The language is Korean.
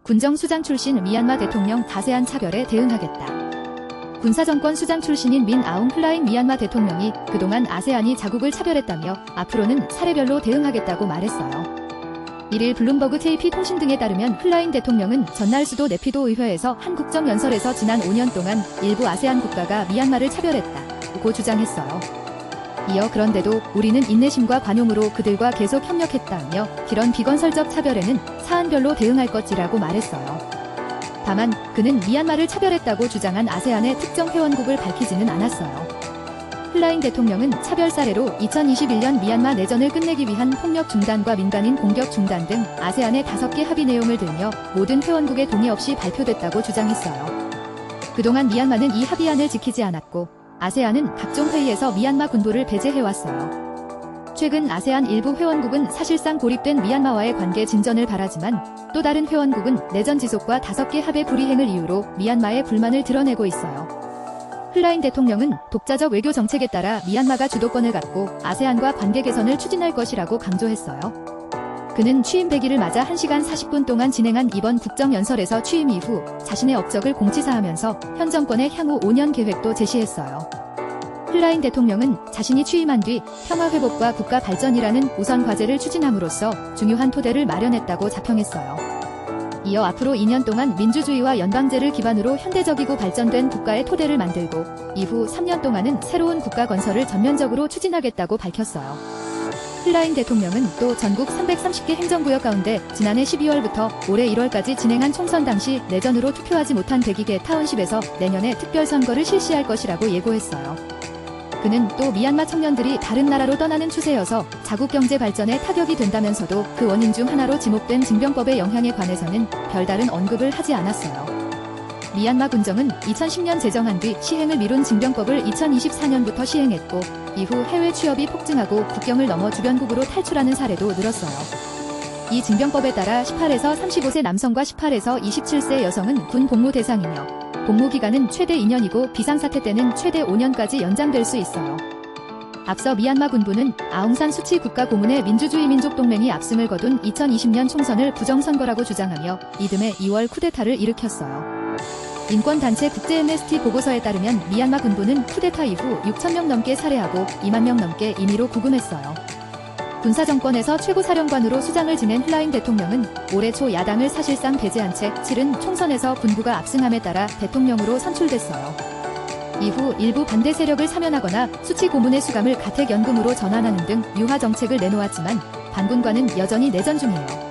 군정수장 출신 미얀마 대통령 아세안 차별에 대응하겠다. 군사정권 수장 출신인 민 아웅 hlaing 미얀마 대통령이 그동안 아세안이 자국을 차별했다며 앞으로는 사례별로 대응하겠다고 말했어요. 1일 블룸버그 KP 통신 등에 따르면 hlaing 대통령은 전날 수도 네피도 의회에서 한 국정연설에서 지난 5년 동안 일부 아세안 국가가 미얀마를 차별했다고 주장했어요. 이어 그런데도 우리는 인내심과 관용으로 그들과 계속 협력했다며 이런 비건설적 차별에는 사안별로 대응할 것이라고 말했어요. 다만 그는 미얀마를 차별했다고 주장한 아세안의 특정 회원국을 밝히지는 않았어요. hlaing 대통령은 차별 사례로 2021년 미얀마 내전을 끝내기 위한 폭력 중단과 민간인 공격 중단 등 아세안의 5개 합의 내용을 들며 모든 회원국의 동의 없이 발표됐다고 주장했어요. 그동안 미얀마는 이 합의안을 지키지 않았고 아세안은 각종 회의에서 미얀마 군부를 배제해왔어요. 최근 아세안 일부 회원국은 사실상 고립된 미얀마와의 관계 진전을 바라지만 또 다른 회원국은 내전 지속과 5개 합의 불이행을 이유로 미얀마의 불만을 드러내고 있어요. hlaing 대통령은 독자적 외교 정책에 따라 미얀마가 주도권을 갖고 아세안과 관계 개선을 추진할 것이라고 강조했어요. 그는 취임 100일을 맞아 1시간 40분 동안 진행한 이번 국정연설에서 취임 이후 자신의 업적을 공치사하면서 현 정권의 향후 5년 계획도 제시했어요. hlaing 대통령은 자신이 취임한 뒤 평화회복과 국가 발전이라는 우선 과제를 추진함으로써 중요한 토대를 마련했다고 자평했어요. 이어 앞으로 2년 동안 민주주의와 연방제를 기반으로 현대적이고 발전된 국가의 토대를 만들고 이후 3년 동안은 새로운 국가 건설을 전면적으로 추진하겠다고 밝혔어요. hlaing 대통령은 또 전국 330개 행정구역 가운데 지난해 12월부터 올해 1월까지 진행한 총선 당시 내전으로 투표하지 못한 102개 타운십에서 내년에 특별선거를 실시할 것이라고 예고했어요. 그는 또 미얀마 청년들이 다른 나라로 떠나는 추세여서 자국 경제 발전에 타격이 된다면서도 그 원인 중 하나로 지목된 징병법의 영향에 관해서는 별다른 언급을 하지 않았어요. 미얀마 군정은 2010년 제정한 뒤 시행을 미룬 징병법을 2024년부터 시행했고 이후 해외 취업이 폭증하고 국경을 넘어 주변국으로 탈출하는 사례도 늘었어요. 이 징병법에 따라 18에서 35세 남성과 18에서 27세 여성은 군 복무 대상이며 복무기간은 최대 2년이고 비상사태 때는 최대 5년까지 연장될 수 있어요. 앞서 미얀마 군부는 아웅산 수치 국가고문의 민주주의 민족동맹이 압승을 거둔 2020년 총선을 부정선거라고 주장하며 이듬해 2월 쿠데타를 일으켰어요. 인권단체 국제 MST 보고서에 따르면 미얀마 군부는 쿠데타 이후 6,000명 넘게 살해하고 2만 명 넘게 임의로 구금했어요. 군사정권에서 최고사령관으로 수장을 지낸 hlaing 대통령은 올해 초 야당을 사실상 배제한 채 치른 총선에서 군부가 압승함에 따라 대통령으로 선출됐어요. 이후 일부 반대 세력을 사면하거나 수치 고문의 수감을 가택연금으로 전환하는 등 유화 정책을 내놓았지만 반군과는 여전히 내전 중이에요.